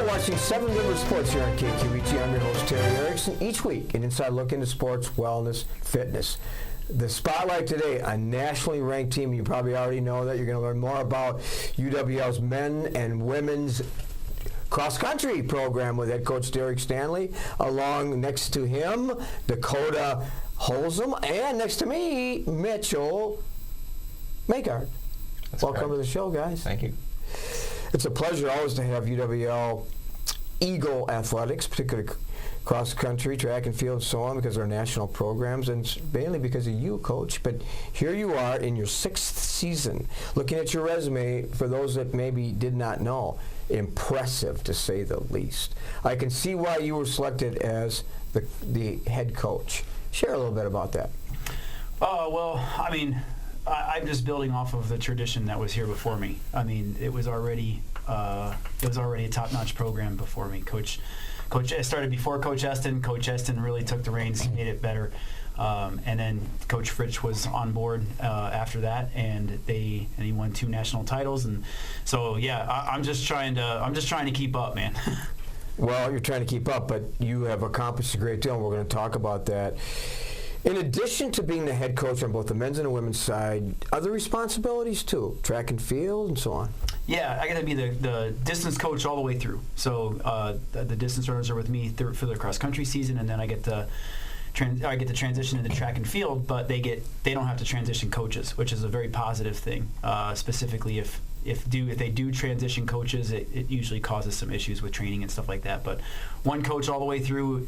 watching 7 River Sports here on KQEG. I'm your host, Terry Erickson. Each week, an inside look into sports, wellness, fitness. The spotlight today, a nationally ranked team. You probably already know that. You're going to learn more about UWL's men and women's cross country program with head coach Derek Stanley. Along next to him, Dakota Holzem, and next to me, Mitchell Maegaard. Welcome to the show, guys. Thank you. It's a pleasure always to have UWL Eagle athletics, particularly cross country, track and field, and so on, because they're national programs, and it's mainly because of you, Coach. But here you are in your 6th season. Looking at your resume, for those that maybe did not know, impressive to say the least. I can see why you were selected as the head coach. Share a little bit about that. Well, I mean, I'm just building off of the tradition that was here before me. I mean, it was already a top-notch program before me. I started before Coach Eston. Coach Eston really took the reins, made it better, and then Coach Fritsch was on board after that, and he won 2 national titles. And so, yeah, I'm just trying to keep up, man. Well, you're trying to keep up, but you have accomplished a great deal, and we're going to talk about that. In addition to being the head coach on both the men's and the women's side, other responsibilities too, track and field and so on. Yeah, I got to be the distance coach all the way through. So the distance runners are with me for the cross country season, and then I get to transition into track and field, but they don't have to transition coaches, which is a very positive thing. Specifically, if they do transition coaches, it usually causes some issues with training and stuff like that. But one coach all the way through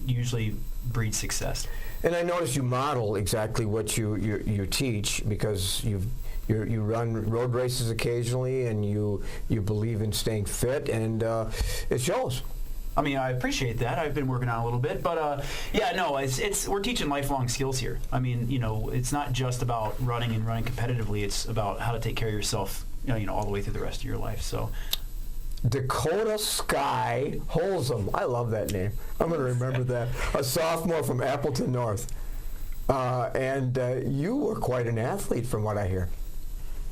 usually breeds success. And I notice you model exactly what you teach, because you run road races occasionally, and you believe in staying fit, and it shows. I mean, I appreciate that. I've been working on a little bit, but we're teaching lifelong skills here. I mean, it's not just about running competitively. It's about how to take care of yourself, all the way through the rest of your life. So, Dakota Sky Holzem. I love that name. I'm going to remember that. A sophomore from Appleton North, and you were quite an athlete, from what I hear.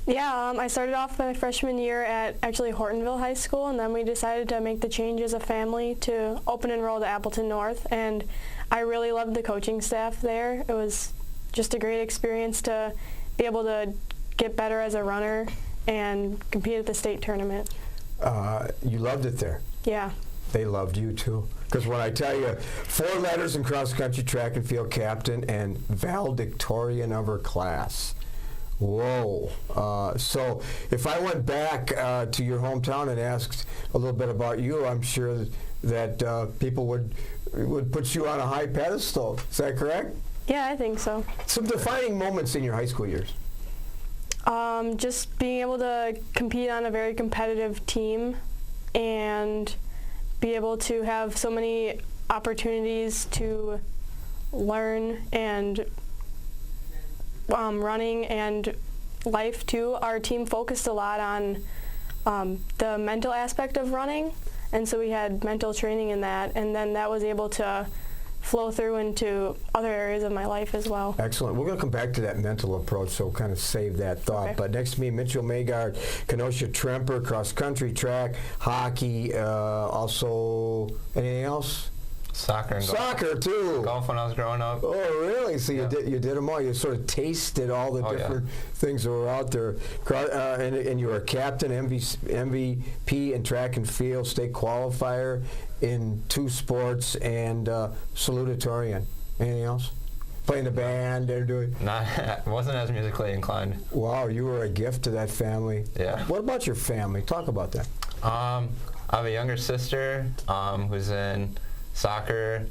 Yeah, I started off my freshman year at actually Hortonville High School, and then we decided to make the change as a family to open enroll to Appleton North, and I really loved the coaching staff there. It was just a great experience to be able to get better as a runner and compete at the state tournament. You loved it there. Yeah. They loved you too. Because when I tell you, 4 letters in cross country, track and field captain, and valedictorian of her class. Whoa. So if I went back to your hometown and asked a little bit about you, I'm sure that people would put you on a high pedestal. Is that correct? Yeah, I think so. Some defining moments in your high school years. Just being able to compete on a very competitive team and be able to have so many opportunities to learn, and running and life too. Our team focused a lot on the mental aspect of running, and so we had mental training in that, and then that was able to flow through into other areas of my life as well. Excellent. We're going to come back to that mental approach, so kind of save that thought. Okay. But next to me, Mitchell Maegaard, Kenosha Tremper, cross country, track, hockey, also anything else? Soccer and golf. Soccer too. Golf when I was growing up. Oh, really? So yeah. you did them all. You sort of tasted all the different things that were out there. And you were a captain, MVP in track and field, state qualifier in 2 sports, and salutatorian. Anything else? Playing the band and doing? Wasn't as musically inclined. Wow, you were a gift to that family. Yeah. What about your family? Talk about that. I have a younger sister who's in soccer,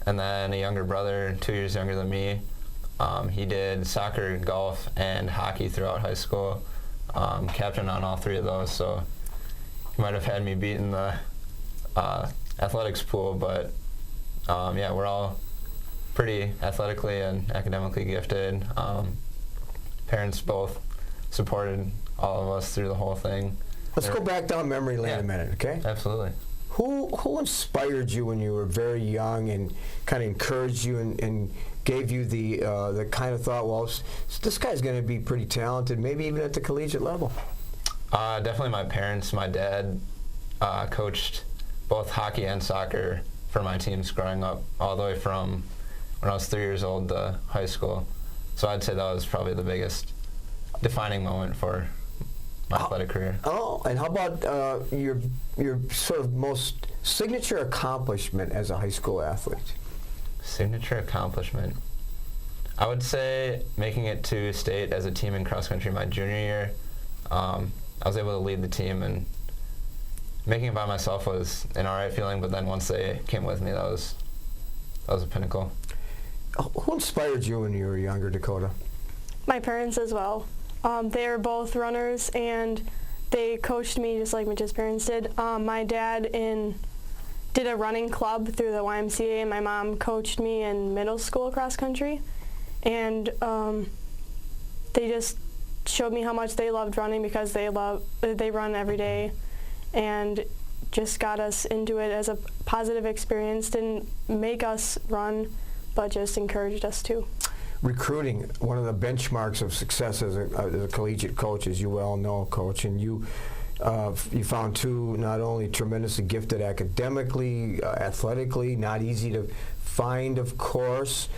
and then a younger brother 2 years younger than me. He did soccer, golf, and hockey throughout high school. Captain on all 3 of those, so he might have had me beat in the athletics pool, but yeah, we're all pretty athletically and academically gifted. Parents both supported all of us through the whole thing. Let's go back down memory lane a minute, okay? Absolutely. Who inspired you when you were very young and kind of encouraged you and gave you the kind of thought, well, this guy's going to be pretty talented, maybe even at the collegiate level? Definitely my parents. My dad coached both hockey and soccer for my teams growing up, all the way from when I was 3 years old to high school. So I'd say that was probably the biggest defining moment for my athletic career. Oh, and how about your sort of most signature accomplishment as a high school athlete? Signature accomplishment. I would say making it to state as a team in cross country my junior year. I was able to lead the team, and making it by myself was an all right feeling, but then once they came with me, that was a pinnacle. Who inspired you when you were younger, Dakota? My parents as well. They were both runners, and they coached me just like Mitch's parents did. My dad did a running club through the YMCA, and my mom coached me in middle school cross country. And they just showed me how much they loved running because they run every day, and just got us into it as a positive experience. Didn't make us run, but just encouraged us to. Recruiting, one of the benchmarks of success as a collegiate coach, as you well know, Coach, and you found two not only tremendously gifted academically, athletically, not easy to find, of course,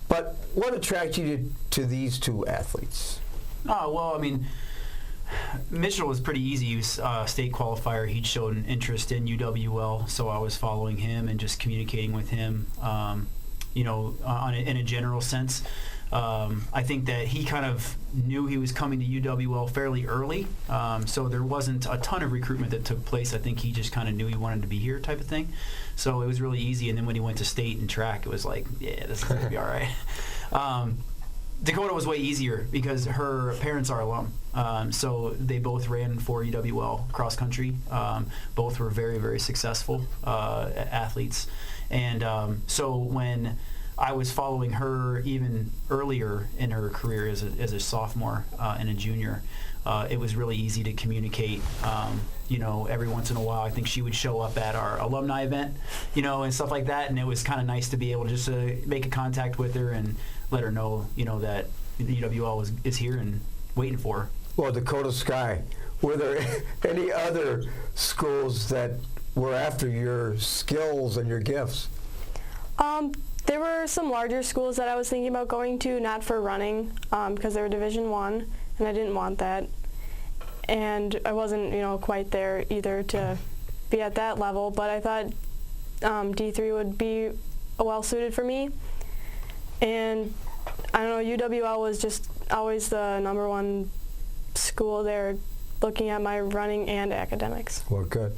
but what attracted you to these two athletes? Oh, well, I mean, Mitchell was pretty easy. He was state qualifier. He'd showed an interest in UW-Well, so I was following him and just communicating with him, in a general sense. I think that he kind of knew he was coming to UW-Well fairly early, so there wasn't a ton of recruitment that took place. I think he just kind of knew he wanted to be here type of thing. So it was really easy, and then when he went to state and track, it was like, yeah, this is going to be all right. Dakota was way easier because her parents are alum. So they both ran for UW-Well Cross Country. Both were very, very successful athletes. And so when I was following her even earlier in her career as a sophomore and a junior, it was really easy to communicate. Every once in a while, I think she would show up at our alumni event, and stuff like that. And it was kind of nice to be able to just make a contact with her and let her know, that UW-Well is here and waiting for her. Well, Dakota Sky, were there any other schools that were after your skills and your gifts? There were some larger schools that I was thinking about going to, not for running, because they were Division I, and I didn't want that. And I wasn't, quite there either to be at that level, but I thought D3 would be well-suited for me. And I don't know, UW-Well was just always the number one school there, looking at my running and academics. Well, good.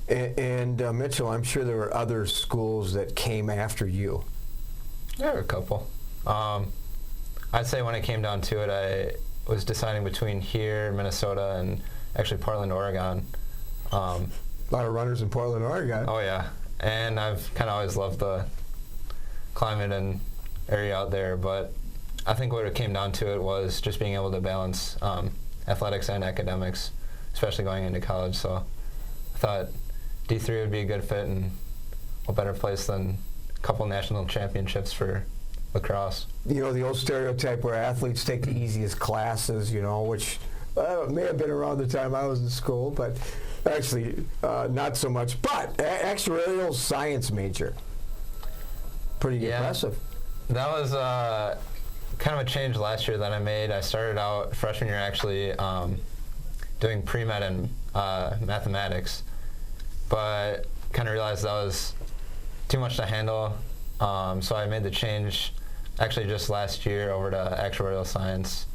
And Mitchell, I'm sure there were other schools that came after you. There were a couple. I'd say when it came down to it, I was deciding between here, Minnesota, and actually Portland, Oregon. A lot of runners in Portland, Oregon. Oh, yeah. And I've kind of always loved the climate and area out there, but I think what it came down to it was just being able to balance athletics and academics, especially going into college. So I thought D3 would be a good fit, and what better place than a couple national championships for lacrosse. The old stereotype where athletes take the easiest classes, which may have been around the time I was in school, but actually not so much. But actuarial science major. Pretty impressive. That was kind of a change last year that I made. I started out freshman year actually doing pre-med and mathematics, but kind of realized that was too much to handle. So I made the change actually just last year over to actuarial science.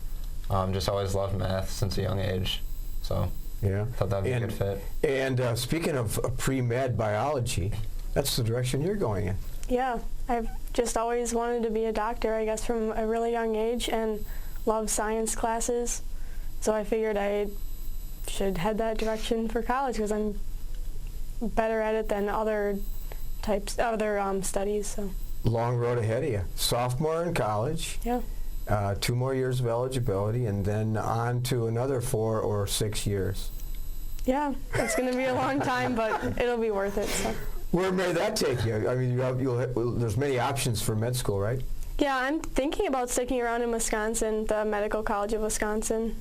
Just always loved math since a young age. So yeah, thought that would be a good fit. And speaking of pre-med biology, that's the direction you're going in. Yeah, I've just always wanted to be a doctor, I guess, from a really young age, and love science classes. So I figured I should head that direction for college because I'm better at it than other studies. So. Long road ahead of you. Sophomore in college. Yeah. 2 more years of eligibility, and then on to another 4 or 6 years. Yeah, it's going to be a long time, but it'll be worth it. So. Where may that take you? I mean, there's many options for med school, right? Yeah, I'm thinking about sticking around in Wisconsin, the Medical College of Wisconsin,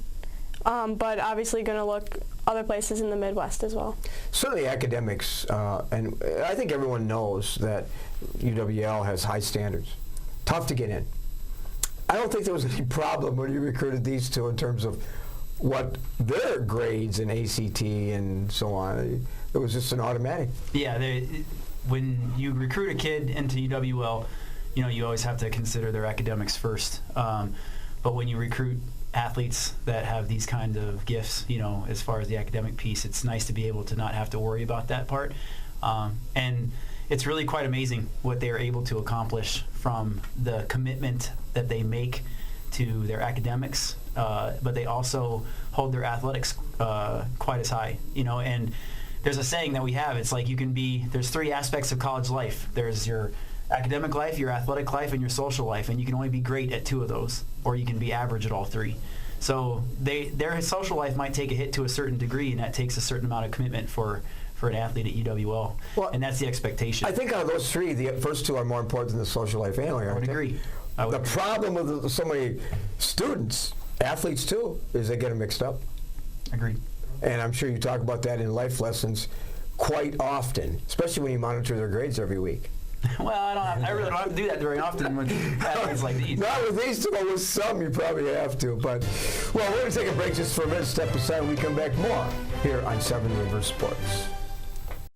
but obviously going to look other places in the Midwest as well. Certainly academics, and I think everyone knows that UWL has high standards. Tough to get in. I don't think there was any problem when you recruited these two in terms of what their grades in ACT and so on. It was just an automatic. Yeah, when you recruit a kid into UWL, you always have to consider their academics first. But when you recruit athletes that have these kind of gifts, as far as the academic piece, it's nice to be able to not have to worry about that part. And it's really quite amazing what they are able to accomplish from the commitment that they make to their academics, but they also hold their athletics quite as high, and there's a saying that we have, it's like there's three aspects of college life. There's your academic life, your athletic life, and your social life, and you can only be great at two of those, or you can be average at all three. So their social life might take a hit to a certain degree, and that takes a certain amount of commitment for an athlete at UWL, and that's the expectation. I think out of those three, the first two are more important than the social life anyway, I would agree. The problem with so many students, athletes too, is they get them mixed up. Agreed. And I'm sure you talk about that in life lessons quite often, especially when you monitor their grades every week. Well, I really don't have to do that very often with athletes like these. Not with these two, but with some you probably have to. But, well, we're going to take a break just for a minute, step aside, and we come back more here on Seven Rivers Sports.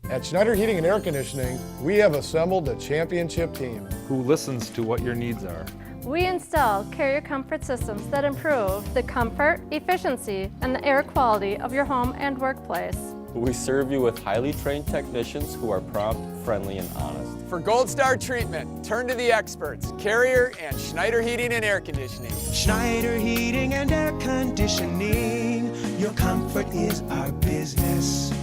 At Schneider Heating and Air Conditioning, we have assembled a championship team who listens to what your needs are. We install carrier comfort systems that improve the comfort, efficiency, and the air quality of your home and workplace. We serve you with highly trained technicians who are prompt, friendly, and honest. For Gold Star treatment, turn to the experts, Carrier and Schneider Heating and Air Conditioning. Schneider Heating and Air Conditioning, your comfort is our business.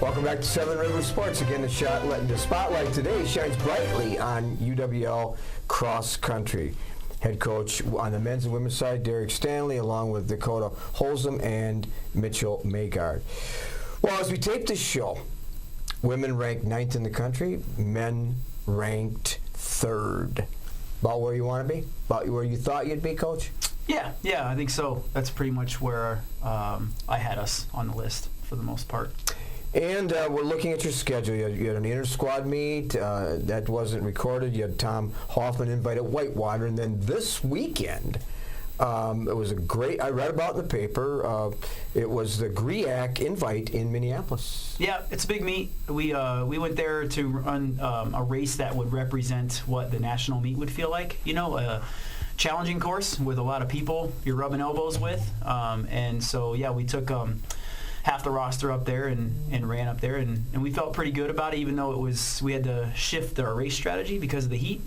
Welcome back to Seven Rivers Sports. Again, the spotlight today shines brightly on UW-La Crosse Country. Head coach on the men's and women's side, Derek Stanley, along with Dakota Holzem and Mitchell Maegaard. Well, as we tape this show, women ranked 9th in the country, men ranked 3rd. About where you want to be? About where you thought you'd be, Coach? Yeah, I think so. That's pretty much where I had us on the list for the most part. And we're looking at your schedule. You had an inter-squad meet that wasn't recorded. You had Tom Hoffman invited Whitewater. And then this weekend, it was a great, I read about in the paper, it was the GRIAC invite in Minneapolis. Yeah, it's a big meet. We went there to run a race that would represent what the national meet would feel like. A challenging course with a lot of people you're rubbing elbows with. And so, yeah, we took half the roster up there and ran up there, and we felt pretty good about it, even though we had to shift our race strategy because of the heat.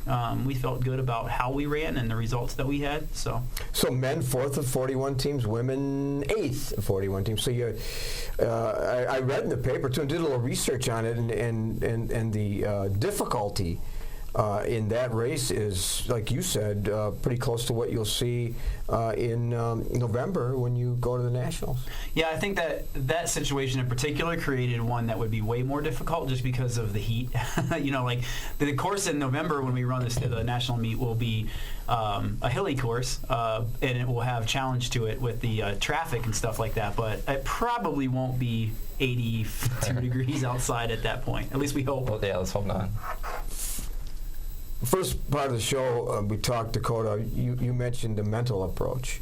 We felt good about how we ran and the results that we had. So men 4th of 41 teams, women 8th of 41 teams. So I read in the paper too and did a little research on it, and the difficulty in that race is, like you said, pretty close to what you'll see in November when you go to the Nationals. Yeah, I think that situation in particular created one that would be way more difficult just because of the heat. Like the course in November when we run the national meet will be a hilly course, and it will have challenge to it with the traffic and stuff like that, but it probably won't be 82 degrees outside at that point. At least we hope. Well, yeah, let's hope not. First part of the show, we talked, Dakota, you mentioned the mental approach.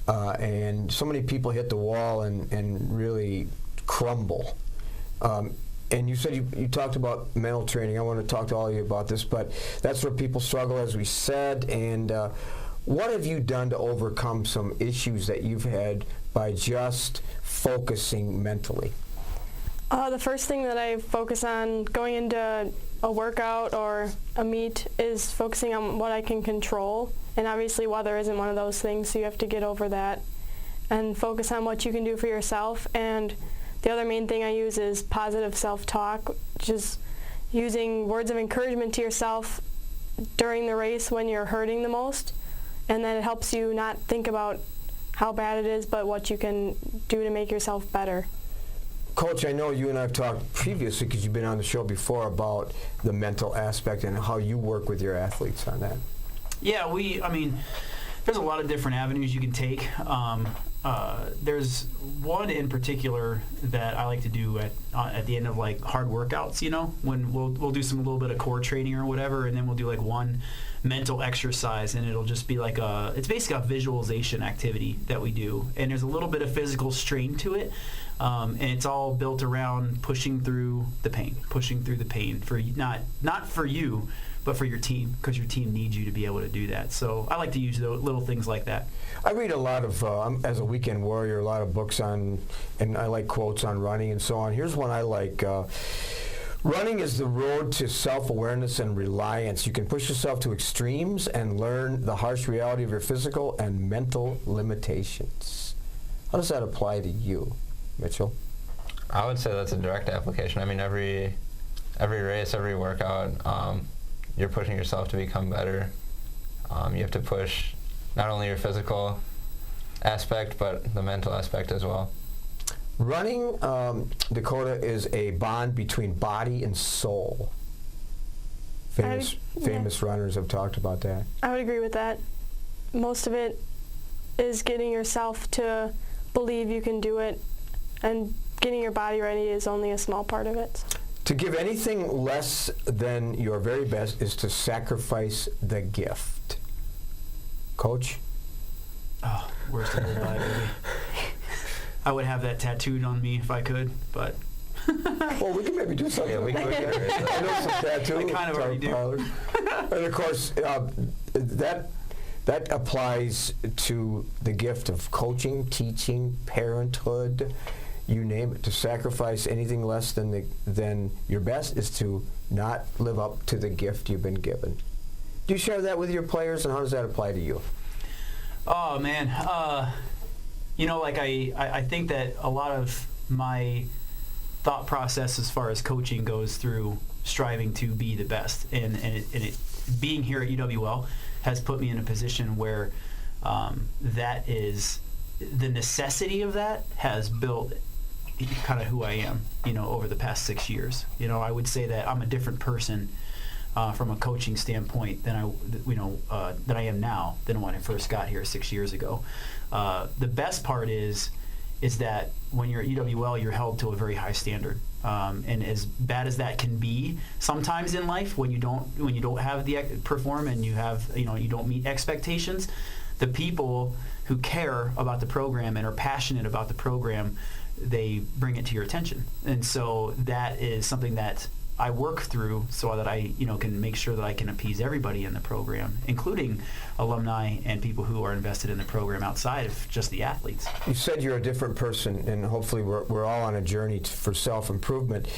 And so many people hit the wall and really crumble. And you said you talked about mental training. I want to talk to all of you about this, but that's where people struggle, as we said. And what have you done to overcome some issues that you've had by just focusing mentally? The first thing that I focus on going into a workout or a meet is focusing on what I can control, and obviously weather isn't one of those things, so you have to get over that and focus on what you can do for yourself. And the other main thing I use is positive self-talk, just using words of encouragement to yourself during the race when you're hurting the most, and then it helps you not think about how bad it is, but what you can do to make yourself better. Coach, I know you and I have talked previously, because you've been on the show before, about the mental aspect and how you work with your athletes on that. Yeah, there's a lot of different avenues you can take. There's one in particular that I like to do at the end of like hard workouts. You know, when we'll do some little bit of core training or whatever, and then we'll do like one mental exercise, and it'll just be like it's basically a visualization activity that we do, and there's a little bit of physical strain to it, and it's all built around pushing through the pain for not for you, but for your team, because your team needs you to be able to do that. So I like to use those little things like that. I read a lot of, as a weekend warrior, a lot of books on, and I like quotes on running and so on. Here's one I like. Running is the road to self-awareness and reliance. You can push yourself to extremes and learn the harsh reality of your physical and mental limitations. How does that apply to you, Mitchell? I would say that's a direct application. I mean, every race, every workout, you're pushing yourself to become better. You have to push not only your physical aspect, but the mental aspect as well. Running, Dakota, is a bond between body and soul. Famous runners have talked about that. I would agree with that. Most of it is getting yourself to believe you can do it, and getting your body ready is only a small part of it. To give anything less than your very best is to sacrifice the gift. Coach? Oh, worst of the lie, baby. I would have that tattooed on me if I could, but... Well, we can maybe do something. Yeah, we could. I know some tattoo. I kind of already do. And of course, that applies to the gift of coaching, teaching, parenthood, you name it. To sacrifice anything less than your best is to not live up to the gift you've been given. Do you share that with your players, and how does that apply to you? Oh, man. You know, like I think that a lot of my thought process as far as coaching goes through striving to be the best. And it being here at UW-L has put me in a position where that is, the necessity of that has built kind of who I am, you know, over the past 6 years. You know, I would say that I'm a different person from a coaching standpoint than I am now than when I first got here 6 years ago. The best part is that when you're at UW-L, you're held to a very high standard, and as bad as that can be sometimes in life, when you don't have the perform and you don't meet expectations, the people who care about the program and are passionate about the program, they bring it to your attention, and so that is something that I work through so that I can make sure that I can appease everybody in the program, including alumni and people who are invested in the program outside of just the athletes. You said you're a different person, and hopefully we're all on a journey for self-improvement.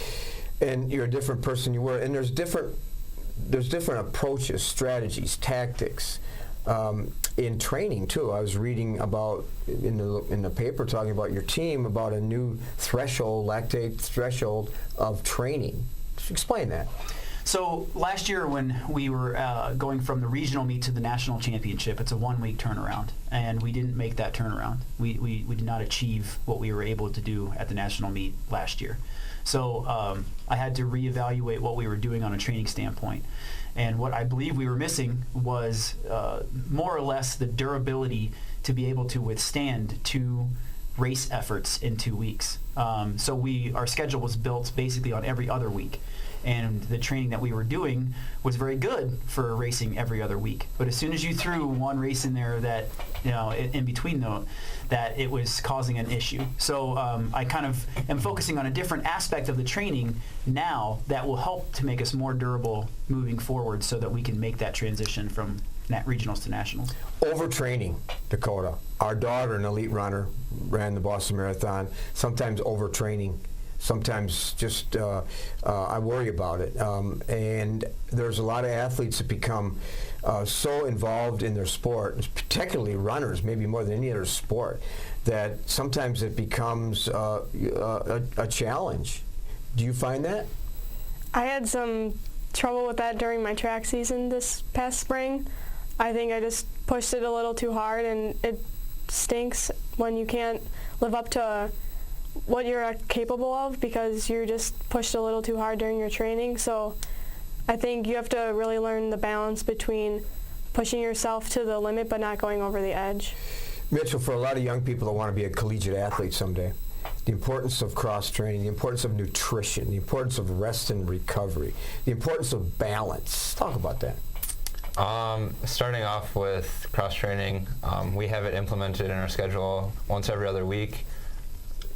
And you're a different person you were, and there's different approaches, strategies, tactics in training too. I was reading about in the paper talking about your team about a new lactate threshold of training. Explain that. So last year when we were going from the regional meet to the national championship, it's a 1-week turnaround, and we didn't make that turnaround. We did not achieve what we were able to do at the national meet last year. So I had to reevaluate what we were doing on a training standpoint. And what I believe we were missing was more or less the durability to be able to withstand 2 race efforts in 2 weeks. So our schedule was built basically on every other week. And the training that we were doing was very good for racing every other week. But as soon as you threw one race in there that, in between that it was causing an issue. So I kind of am focusing on a different aspect of the training now that will help to make us more durable moving forward so that we can make that transition from regionals to nationals. Overtraining, Dakota. Our daughter, an elite runner, ran the Boston Marathon, sometimes overtraining. Sometimes just I worry about it. And there's a lot of athletes that become so involved in their sport, particularly runners, maybe more than any other sport, that sometimes it becomes a challenge. Do you find that? I had some trouble with that during my track season this past spring. I think I just pushed it a little too hard, and it stinks when you can't live up to what you're capable of because you just pushed a little too hard during your training. So I think you have to really learn the balance between pushing yourself to the limit but not going over the edge. Mitchell, for a lot of young people that want to be a collegiate athlete someday, the importance of cross-training, the importance of nutrition, the importance of rest and recovery, the importance of balance. Talk about that. Starting off with cross-training, we have it implemented in our schedule once every other week.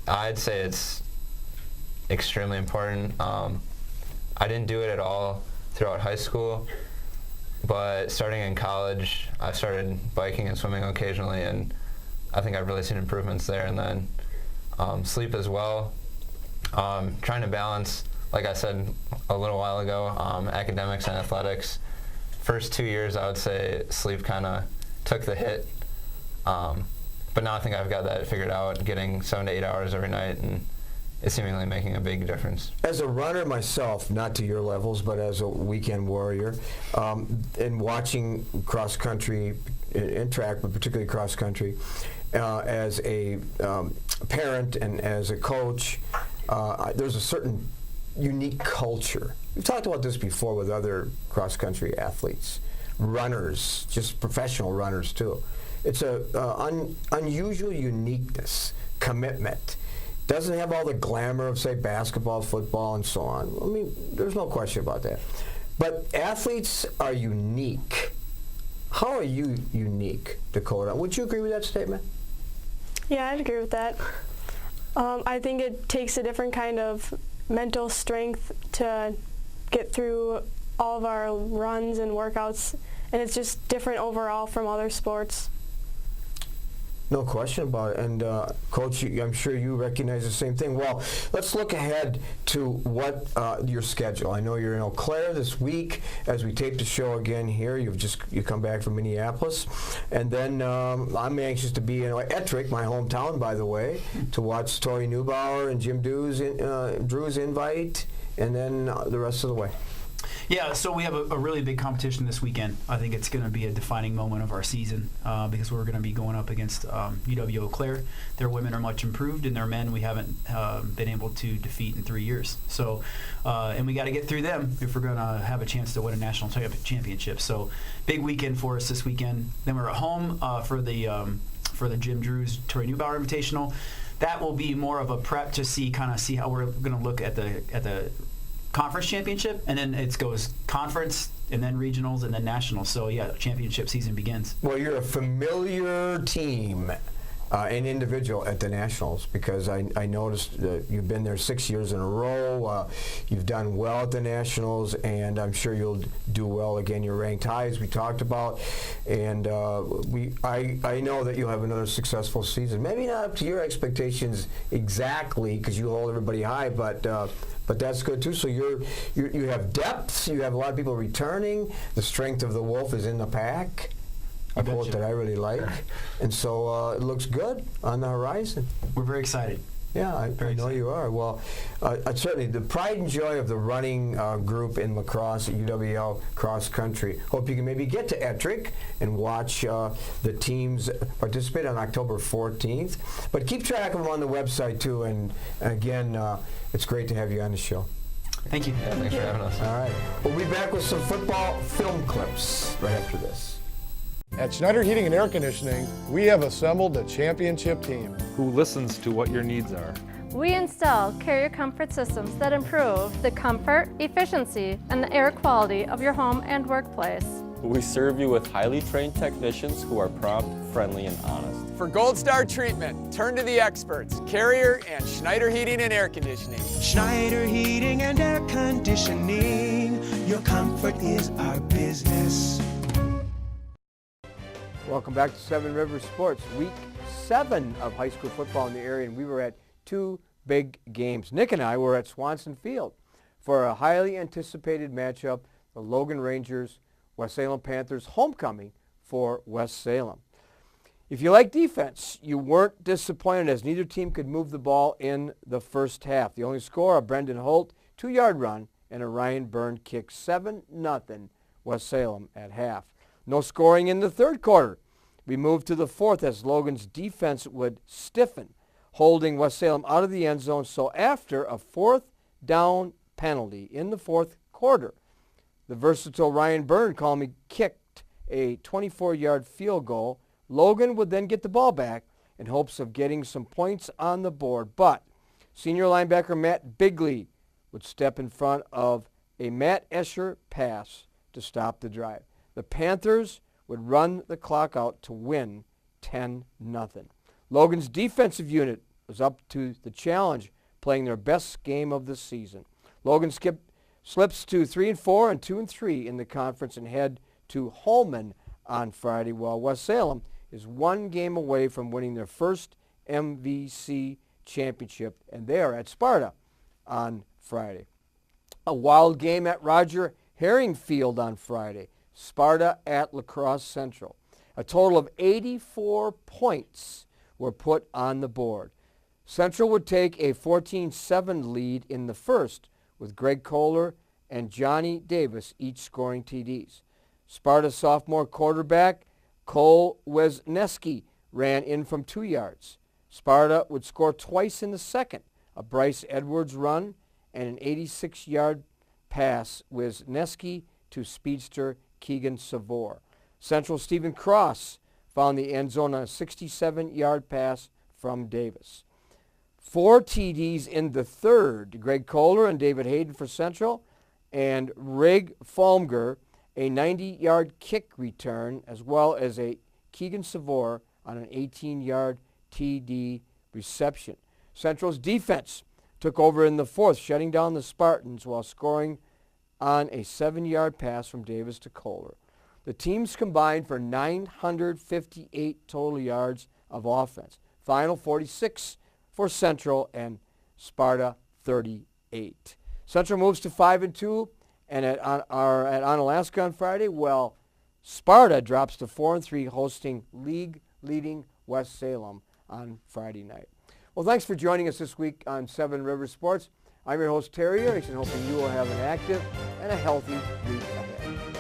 I'd say it's extremely important. I didn't do it at all throughout high school, but starting in college, I started biking and swimming occasionally, and I think I've really seen improvements there. And then sleep as well. Trying to balance, like I said a little while ago, academics and athletics. First 2 years, I would say sleep kind of took the hit. But now I think I've got that figured out, getting 7 to 8 hours every night, and it's seemingly making a big difference. As a runner myself, not to your levels, but as a weekend warrior, and watching cross country and track, but particularly cross country, as a parent and as a coach, there's a certain unique culture. We've talked about this before with other cross country athletes, runners, just professional runners too. It's a unusual uniqueness, commitment. Doesn't have all the glamour of, say, basketball, football, and so on. I mean, there's no question about that. But athletes are unique. How are you unique, Dakota? Would you agree with that statement? Yeah, I'd agree with that. I think it takes a different kind of mental strength to get through all of our runs and workouts, and it's just different overall from other sports. No question about it. And Coach, I'm sure you recognize the same thing. Well, let's look ahead to what your schedule. I know you're in Eau Claire this week as we tape the show again here. You come back from Minneapolis, and then I'm anxious to be in Ettrick, my hometown, by the way, to watch Tori Neubauer and Jim Drew's invite, and then the rest of the way. Yeah, so we have a really big competition this weekend. I think it's going to be a defining moment of our season because we're going to be going up against UW-Eau Claire. Their women are much improved, and their men we haven't been able to defeat in 3 years. So, and we got to get through them if we're going to have a chance to win a national championship. So, big weekend for us this weekend. Then we're at home for the Jim Drew's Tori Neubauer Invitational. That will be more of a prep to see how we're going to look at the conference championship, and then it goes conference, and then regionals, and then nationals. So yeah, championship season begins. Well, you're a familiar team, an individual at the Nationals, because I noticed that you've been there 6 years in a row. You've done well at the Nationals, and I'm sure you'll do well again. You're ranked high, as we talked about, and I know that you'll have another successful season. Maybe not up to your expectations exactly, because you hold everybody high, but that's good too. So you have depth. You have a lot of people returning. The strength of the wolf is in the pack. A quote that I really like. And so it looks good on the horizon. We're very excited. Yeah, I know you are. Well, certainly the pride and joy of the running group in La Crosse at UW-La Crosse Country. Hope you can maybe get to Ettrick and watch the teams participate on October 14th. But keep track of them on the website too. And again, it's great to have you on the show. Thank you. Yeah, thanks for having us. All right. We'll be back with some football film clips right after this. At Schneider Heating and Air Conditioning, we have assembled a championship team. Who listens to what your needs are. We install carrier comfort systems that improve the comfort, efficiency, and the air quality of your home and workplace. We serve you with highly trained technicians who are prompt, friendly, and honest. For Gold Star treatment, turn to the experts, Carrier and Schneider Heating and Air Conditioning. Schneider Heating and Air Conditioning. Your comfort is our business. Welcome back to Seven Rivers Sports. Week 7 of high school football in the area, and we were at 2 big games. Nick and I were at Swanson Field for a highly anticipated matchup, the Logan Rangers, West Salem Panthers homecoming for West Salem. If you like defense, you weren't disappointed as neither team could move the ball in the first half. The only score, a Brendan Holt 2-yard run and a Ryan Byrne kick, 7-0 West Salem at half. No scoring in the third quarter. We moved to the fourth as Logan's defense would stiffen, holding West Salem out of the end zone. So after a 4th down penalty in the fourth quarter, the versatile Ryan Byrne kicked a 24-yard field goal, Logan would then get the ball back in hopes of getting some points on the board, but senior linebacker Matt Bigley would step in front of a Matt Escher pass to stop the drive. The Panthers would run the clock out to win 10-0. Logan's defensive unit was up to the challenge, playing their best game of the season. Logan slips to 3-4 and 2-3 in the conference and head to Holzem on Friday, while West Salem is one game away from winning their first MVC championship, and they are at Sparta on Friday. A wild game at Roger Herring Field on Friday. Sparta at La Crosse Central. A total of 84 points were put on the board. Central would take a 14-7 lead in the first, with Greg Kohler and Johnny Davis each scoring TDs. Sparta sophomore quarterback Cole Wesneski ran in from 2 yards. Sparta would score twice in the second, a Bryce Edwards run and an 86-yard pass with Wesneski to speedster Keegan Savor. Central Stephen Cross found the end zone on a 67-yard pass from Davis. 4 TDs in the third, Greg Kohler and David Hayden for Central, and Rig Falmger, a 90-yard kick return, as well as a Keegan Savor on an 18-yard TD reception. Central's defense took over in the fourth, shutting down the Spartans while scoring on a 7-yard pass from Davis to Kohler. The teams combined for 958 total yards of offense. Final 46 for Central and Sparta 38. Central moves to 5-2 and at Onalaska on Friday. Well, Sparta drops to 4-3, hosting league-leading West Salem on Friday night. Well, thanks for joining us this week on Seven Rivers Sports. I'm your host, Terry Erickson, hoping you will have an active and a healthy week ahead.